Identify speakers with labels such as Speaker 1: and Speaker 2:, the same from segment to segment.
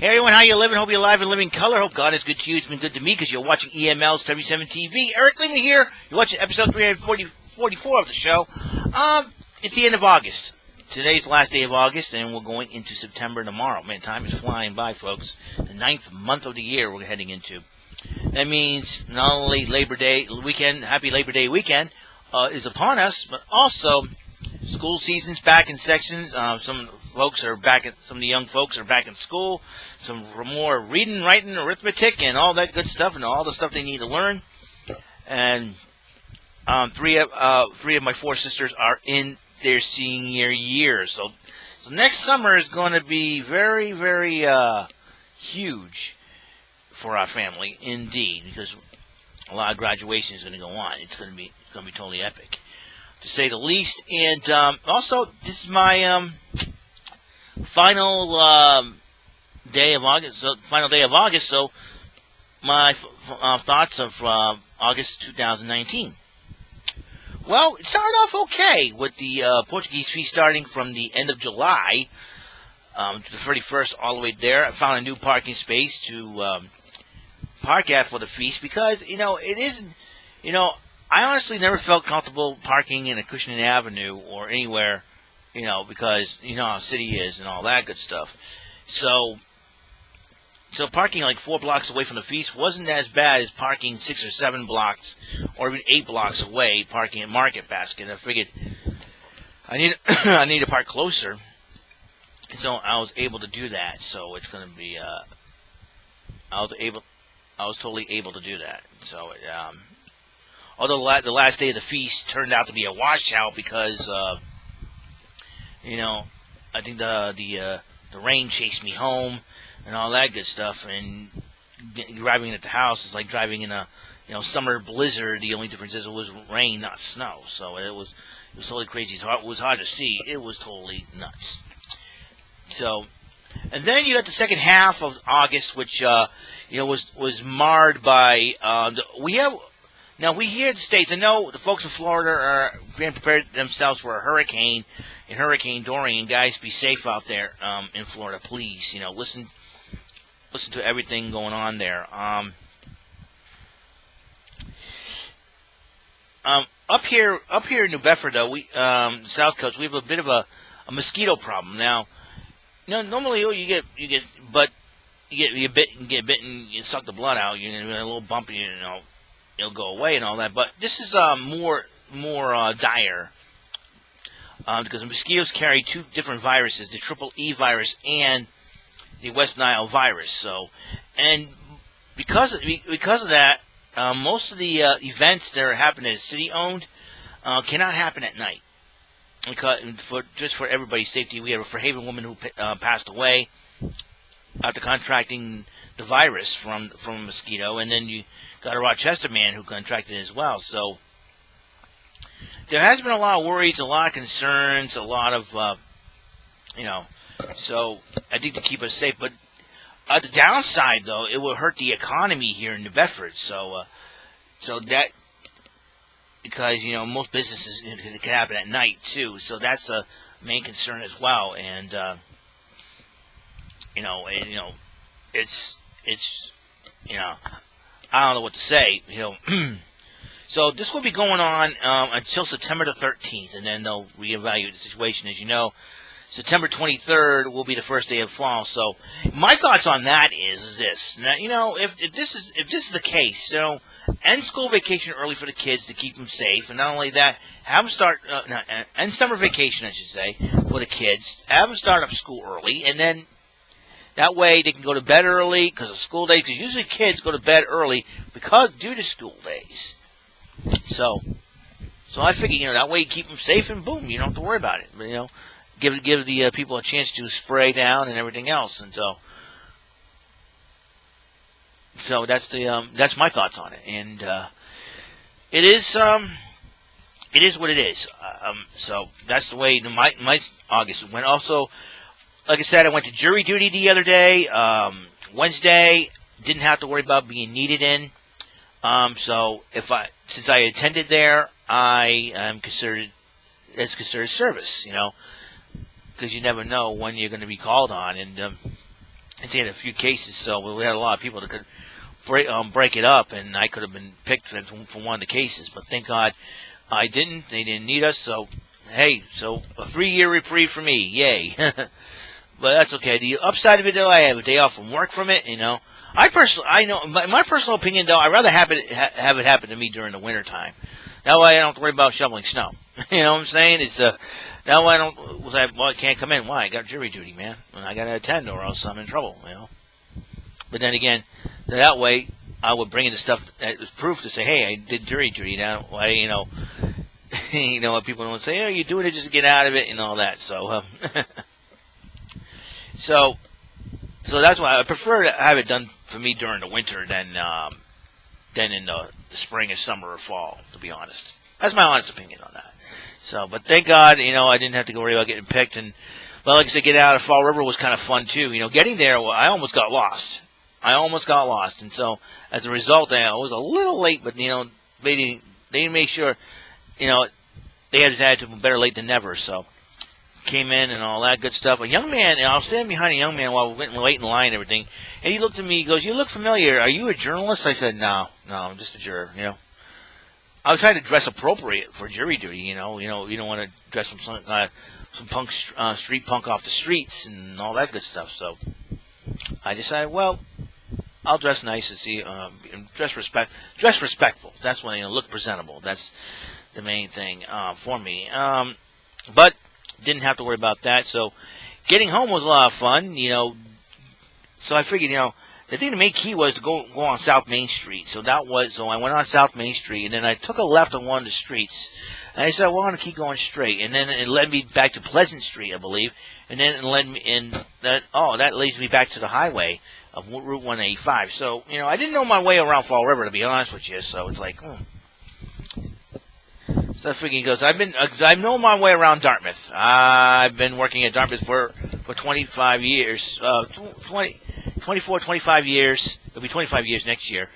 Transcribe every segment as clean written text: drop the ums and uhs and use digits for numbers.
Speaker 1: Hey everyone, how you living? Hope you're alive and living color. Hope God is good to you. It's been good to me because you're watching EML77 TV. Eric Lehman here. You're watching episode 344 of the show. It's the end of August. Today's the last day of August, and we're going into September tomorrow. Man, time is flying by, folks. The 9th month of the year we're heading into. That means not only Labor Day weekend, happy Labor Day weekend, is upon us, but also school season's back in sections. Some of the young folks are back in school. Some more reading, writing, arithmetic, and all that good stuff, and all the stuff they need to learn. And three of my four sisters are in their senior year. So next summer is going to be very, very huge for our family, indeed, because a lot of graduation is going to go on. It's going to be totally epic, to say the least. And also, this is my final day of August. So my thoughts of August 2019. Well, it started off okay with the Portuguese feast starting from the end of July to the 31st, all the way there. I found a new parking space to park at for the feast because, it isn't, I honestly never felt comfortable parking in Acushnet Avenue or anywhere, because how the city is and all that good stuff. So parking like 4 blocks away from the feast wasn't as bad as parking 6 or 7 blocks or even 8 blocks away, parking at Market Basket. I figured I need to park closer, and so I was able to do that. So it's going to be I was totally able to do that. So although the last day of the feast turned out to be a washout because I think the rain chased me home and all that good stuff, and driving at the house is like driving in a summer blizzard. The only difference is it was rain, not snow. So it was totally crazy. It was hard to see. It was totally nuts. So, and then you got the second half of August, which was marred by we here in the States. I know the folks in Florida are getting prepared themselves for a hurricane and Hurricane Dorian. Guys, be safe out there in Florida, please. Listen to everything going on there. Up here in New Bedford, though, South Coast, we have a bit of a mosquito problem now. Normally you get bit and you suck the blood out. You get a little bump, it'll go away and all that. But this is more dire because the mosquitoes carry 2 different viruses: the triple E virus and the West Nile virus. So, and because of that, most of the events that are happening as city-owned cannot happen at night. Because for everybody's safety, we have a Fairhaven woman who passed away after contracting the virus from a mosquito, and then you got a Rochester man who contracted it as well. So there has been a lot of worries, a lot of concerns, a lot of So I think to keep us safe, but the downside though, it will hurt the economy here in New Bedford. So that. Because, most businesses, it can happen at night, too. So that's a main concern as well. And, it's I don't know what to say, So this will be going on until September the 13th, and then they'll reevaluate the situation. As you know, September 23rd will be the first day of fall. So my thoughts on that is this. Now, if this is the case, end school vacation early for the kids to keep them safe, and not only that, have them end summer vacation, I should say, for the kids. Have them start up school early, and then that way they can go to bed early because of school days. Because usually kids go to bed early due to school days. So I figure that way you keep them safe, and boom, you don't have to worry about it. But, give the people a chance to spray down and everything else, and so that's my thoughts on it, and it is what it is. So that's the way my August went. Also, like I said, I went to jury duty the other day. Wednesday, didn't have to worry about being needed in. So since I attended there, I am considered service. Because you never know when you're going to be called on, and He had a few cases, so we had a lot of people that could break it up, and I could have been picked for one of the cases. But thank God I didn't. They didn't need us, so hey, so a 3-year reprieve for me, yay. But that's okay. The upside of it, though, I have a day off from work from it. I know my personal opinion, though, I'd rather have it happen to me during the winter time. That way, I don't have to worry about shoveling snow. You know what I'm saying? It's that way I can't come in. Why? I got jury duty, man. And I got to attend, or else I'm in trouble. But then again, so that way I would bring in the stuff that was proof to say, hey, I did jury duty. Now, why, what people don't say, oh, you're doing it just to get out of it and all that. So, so that's why I prefer to have it done for me during the winter than in the spring or summer or fall, to be honest. That's my honest opinion on that. So, but thank God, I didn't have to worry about getting picked. And, well, like I said, getting out of Fall River was kind of fun, too. Getting there, I almost got lost. And so, as a result, I was a little late, but, they didn't make sure, they had to better late than never. So, came in and all that good stuff. A young man, I was standing behind a young man while we went and wait in line and everything. And he looked at me, he goes, you look familiar. Are you a journalist? I said, no, I'm just a juror, I was trying to dress appropriate for jury duty, you don't want to dress some punk, street punk off the streets and all that good stuff. So I decided, well, I'll dress nice and see, dress respectful. That's when look presentable. That's the main thing for me. But didn't have to worry about that. So getting home was a lot of fun, So I figured, the thing, the main key was to go on South Main Street. So I went on South Main Street, and then I took a left on one of the streets. And I said, well, I'm going to keep going straight. And then it led me back to Pleasant Street, I believe. And then it led me that leads me back to the highway of Route 185. So, I didn't know my way around Fall River, to be honest with you. So it's like, So I figured, he goes, I know my way around Dartmouth. I've been working at Dartmouth for 25 years, 25 years. It'll be 25 years next year.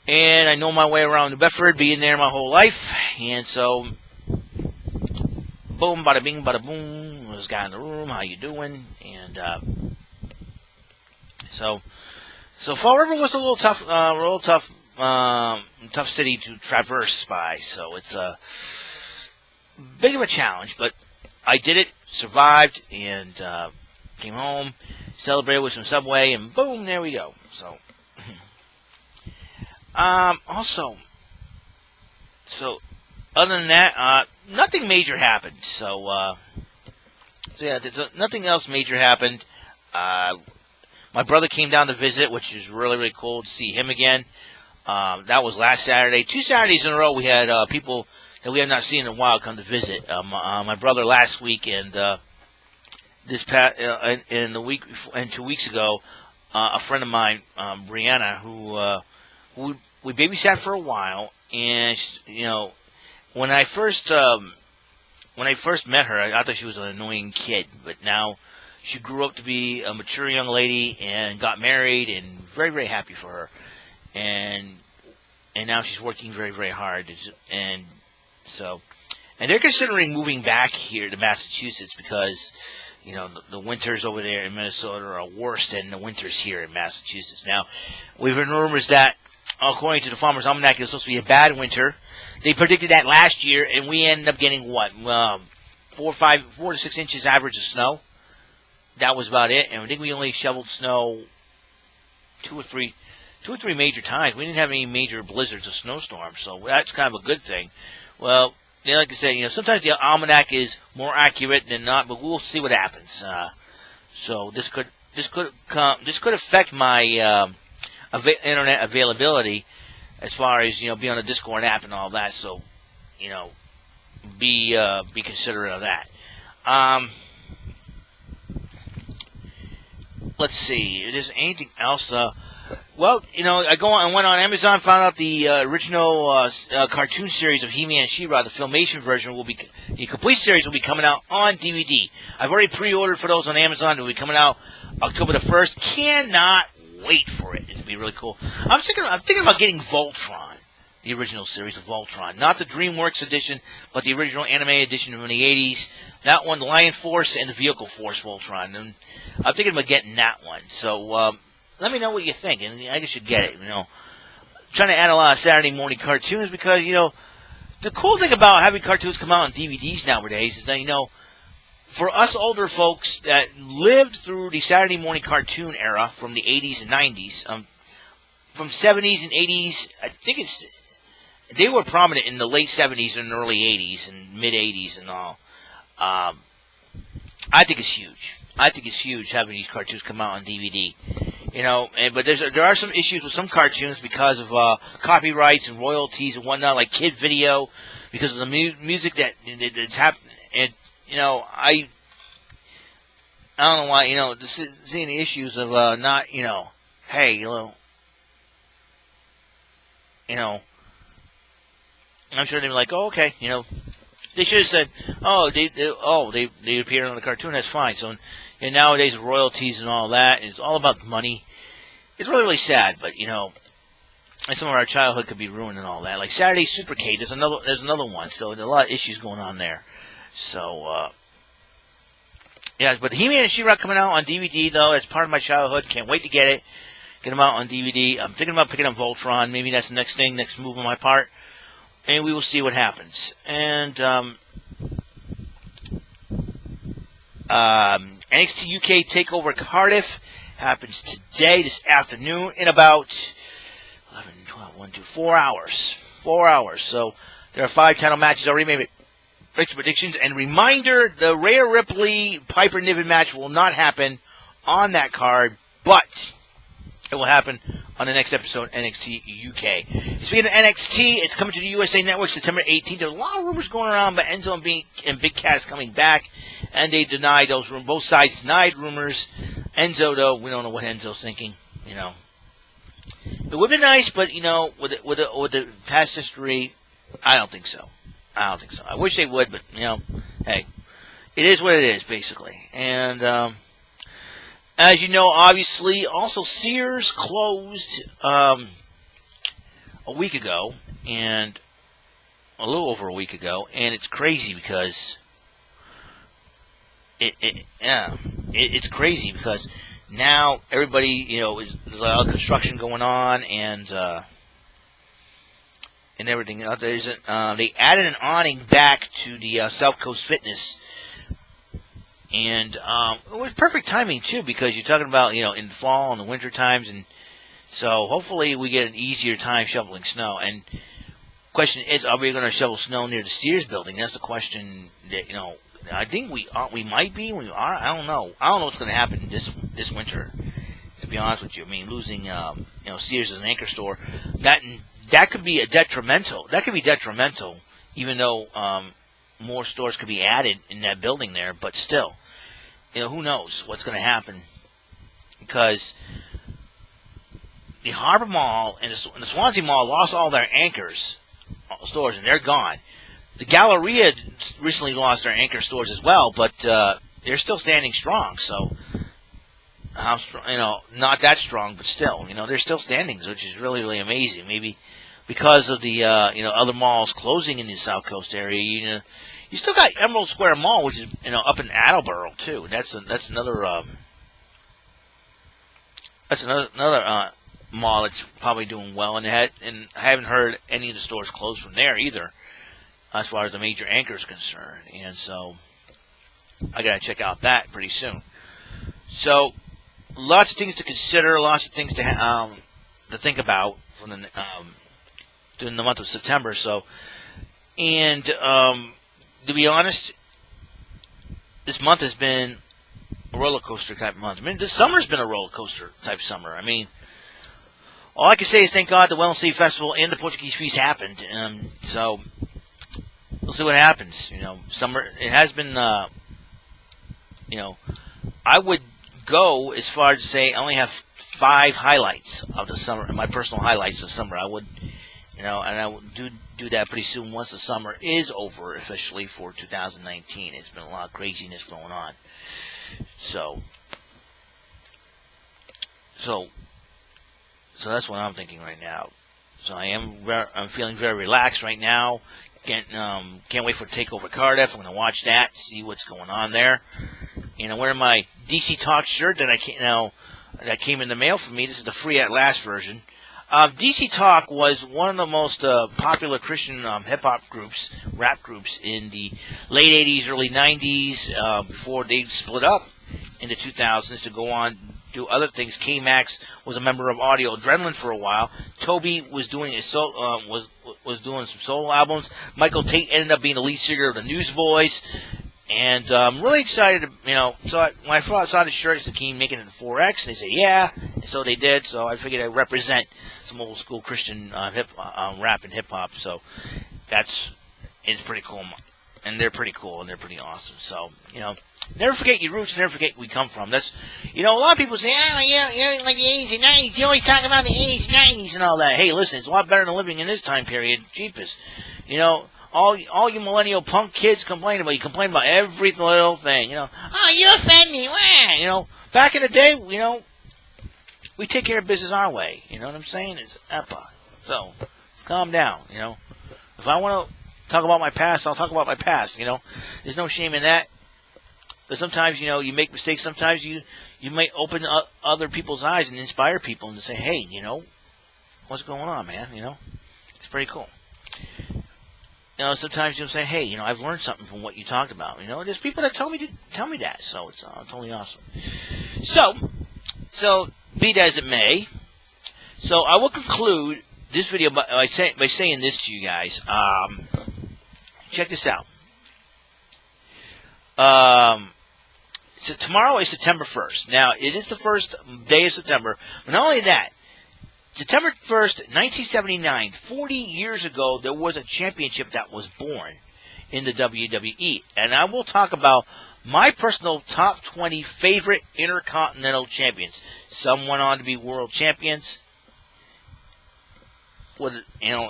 Speaker 1: And I know my way around New Bedford, being there my whole life. And so, boom, bada bing, bada boom. This guy in the room, how you doing? And so Fall River was a little tough, tough city to traverse by. So it's a big of a challenge, but I did it, survived, and came home, celebrated with some Subway, and boom, there we go. So, also, other than that, nothing major happened. So yeah, nothing else major happened. My brother came down to visit, which is really, really cool to see him again. That was last Saturday. 2 Saturdays in a row, we had people that we have not seen in a while come to visit. My brother last week and in the week and 2 weeks ago, a friend of mine, Brianna, who we babysat for a while, and when I first met her, I thought she was an annoying kid, but now she grew up to be a mature young lady and got married, and very, very happy for her. And now she's working very, very hard, and they're considering moving back here to Massachusetts because the winters over there in Minnesota are worse than the winters here in Massachusetts. Now, we've heard rumors that, according to the Farmer's Almanac, it was supposed to be a bad winter. They predicted that last year, and we ended up getting 4 to 6 inches average of snow. That was about it, and I think we only shoveled snow two or three major times. We didn't have any major blizzards or snowstorms, so that's kind of a good thing. Well, like I said, sometimes the almanac is more accurate than not, but we'll see what happens. So this could affect my internet availability as far as be on the Discord app and all that. So be considerate of that. Let's see. If there's anything else. Well, I went on Amazon, found out the original cartoon series of He-Man and She-Ra, the Filmation version the complete series will be coming out on DVD. I've already pre-ordered for those on Amazon. It will be coming out October the 1st. Cannot wait for it. It'll be really cool. I'm thinking about getting Voltron. the original series of Voltron. Not the DreamWorks edition, but the original anime edition from the 80s. That one, the Lion Force and the Vehicle Force Voltron. And I'm thinking about getting that one. So let me know what you think, and I guess you get it. I'm trying to add a lot of Saturday morning cartoons because, the cool thing about having cartoons come out on DVDs nowadays is that, for us older folks that lived through the Saturday morning cartoon era from the 80s and 90s, from 70s and 80s, I think they were prominent in the late 70s and early 80s and mid 80s and all. I think it's huge. I think it's huge having these cartoons come out on DVD. But there are some issues with some cartoons because of copyrights and royalties and whatnot, like Kid Video, because of the music that's happening. And I don't know why. Seeing the issues of not, hey, I'm sure they'd be like, oh, okay, they should have said, oh, they appeared on the cartoon, that's fine. So, and nowadays royalties and all that, and it's all about money. It's really, really sad, but and some of our childhood could be ruined and all that. Like Saturday Supercade, there's another one. So there's a lot of issues going on there. So yeah, but He-Man and She-Ra coming out on DVD though. It's part of my childhood. Can't wait to get it. Get them out on DVD. I'm thinking about picking up Voltron. Maybe that's the next move on my part. And we will see what happens. And NXT UK TakeOver Cardiff happens today, this afternoon, in about 11, 12, 1, 2, 4 hours. 4 hours. So there are 5 title matches already made. Make predictions. And reminder, the Rhea Ripley Piper Niven match will not happen on that card, but it will happen on the next episode of NXT UK. Speaking of NXT, it's coming to the USA Network September 18th. There are a lot of rumors going around about Enzo and Big Cass coming back, and they denied those rumors. Both sides denied rumors. Enzo, though, we don't know what Enzo's thinking. It would be nice, but with the past history, I don't think so. I wish they would, but hey, it is what it is, basically. And as you know, obviously, also Sears closed a week ago, and a little over a week ago, and it's crazy because it's crazy because now everybody, there's a lot of construction going on and everything. They added an awning back to the South Coast Fitness. And it was perfect timing, too, because you're talking about, in the fall and the winter times. And so hopefully we get an easier time shoveling snow. And question is, are we going to shovel snow near the Sears building? That's the question that, I think we might be. We are. I don't know. I don't know what's going to happen this winter, to be honest with you. I mean, losing, Sears as an anchor store, that could be detrimental. That could be detrimental, even though, more stores could be added in that building there, but still, who knows what's going to happen, because the Harbor Mall and the Swansea Mall lost all their anchors stores, and they're gone. The Galleria recently lost their anchor stores as well, but they're still standing strong. So, how strong? Not that strong, but still, they're still standing, which is really, really amazing. Maybe because of the other malls closing in the South Coast area, you still got Emerald Square Mall, which is up in Attleboro too. That's another mall that's probably doing well, and I haven't heard any of the stores close from there either, as far as the major anchor is concerned. And so I gotta check out that pretty soon. So lots of things to consider, lots of things to think about from during the month of September. So, and to be honest, this month has been a roller coaster type month. I mean, this summer's been a roller coaster type summer. I mean, all I can say is thank God the WEML-TV Festival and the Portuguese Feast happened. So we'll see what happens. Summer, it has been, I would go as far as to say I only have 5 highlights of the summer, my personal highlights of the summer. I would, and I would do that pretty soon once the summer is over officially for 2019. It's been a lot of craziness going on. So that's what I'm thinking right now. So I'm feeling very relaxed right now. Can't wait for Takeover Cardiff. I'm going to watch that, see what's going on there. Wearing my DC Talk shirt that came in the mail for me. This is the free at last version. DC Talk was one of the most popular Christian hip-hop groups, rap groups, in the late 80s, early 90s, before they split up in the 2000s to go on do other things. K-Max was a member of Audio Adrenaline for a while. Toby was doing was doing some solo albums. Michael Tate ended up being the lead singer of the Newsboys. And I'm really excited to, when I saw the shirt, I said, "Can you make it in 4X?" And they said, "Yeah." And so they did. So I figured I'd represent some old school Christian rap and hip hop. So it's pretty cool. And they're pretty cool and they're pretty awesome. So, never forget your roots, never forget where we come from. That's, a lot of people say, "Oh, yeah, like the 80s and 90s. You always talk about the 80s and 90s and all that." Hey, listen, it's a lot better than living in this time period. Jeepers. All you millennial punk kids complain about. You complain about every little thing. "Oh, you offend me." Wah. Back in the day, we take care of business our way. You know what I'm saying? It's EPA. So, let's calm down, If I want to talk about my past, I'll talk about my past, There's no shame in that. But sometimes, you make mistakes. Sometimes you might open other people's eyes and inspire people and say, "Hey, what's going on, man?" It's pretty cool. Sometimes you'll say, "Hey, I've learned something from what you talked about." There's people that tell me that, so it's totally awesome. So be that as it may, so I will conclude this video by saying this to you guys. Check this out. So tomorrow is September 1st. Now, it is the first day of September, but not only that. September 1st, 1979, 40 years ago, there was a championship that was born in the WWE. And I will talk about my personal top 20 favorite Intercontinental Champions. Some went on to be world champions.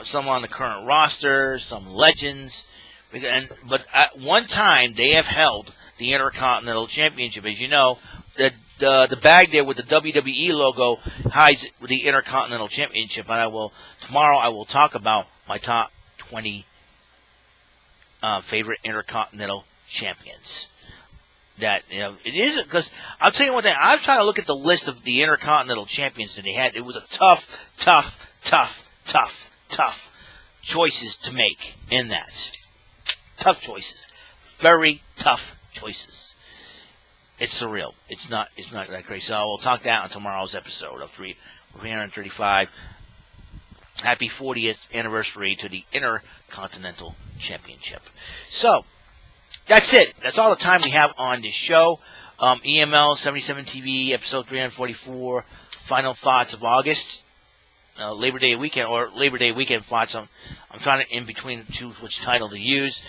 Speaker 1: Some on the current roster, some legends. But at one time, they have held the Intercontinental Championship. As you know, the bag there with the WWE logo hides the Intercontinental Championship. And tomorrow I will talk about my top 20 favorite Intercontinental Champions. That it is, because I'll tell you one thing. I was trying to look at the list of the Intercontinental Champions that they had. It was a tough choices to make in that. Tough choices, very tough choices. It's surreal. It's not that crazy. So we'll talk that on tomorrow's episode of 335. Happy 40th anniversary to the Intercontinental Championship. So that's it. That's all the time we have on this show. EML77 TV episode 344. Final thoughts of August. Labor Day weekend thoughts. I'm trying to in between choose which title to use.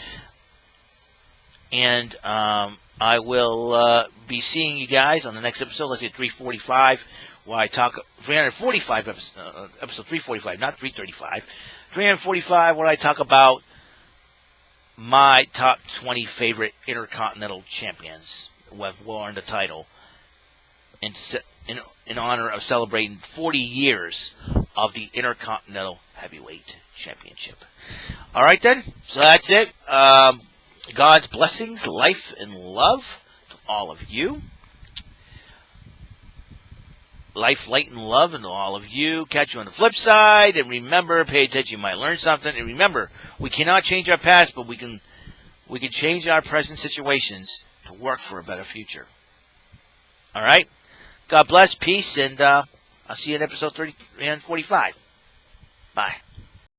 Speaker 1: And I will be seeing you guys on the next episode. Let's get 345, where I talk 345 episode 345, not 335. 345, where I talk about my top 20 favorite Intercontinental Champions who have worn the title in honor of celebrating 40 years of the Intercontinental Heavyweight Championship. All right, then. So that's it. God's blessings, life, and love to all of you. Life, light, and love and to all of you. Catch you on the flip side. And remember, pay attention. You might learn something. And remember, we cannot change our past, but we can change our present situations to work for a better future. All right? God bless, peace, and I'll see you in episode 345. Bye.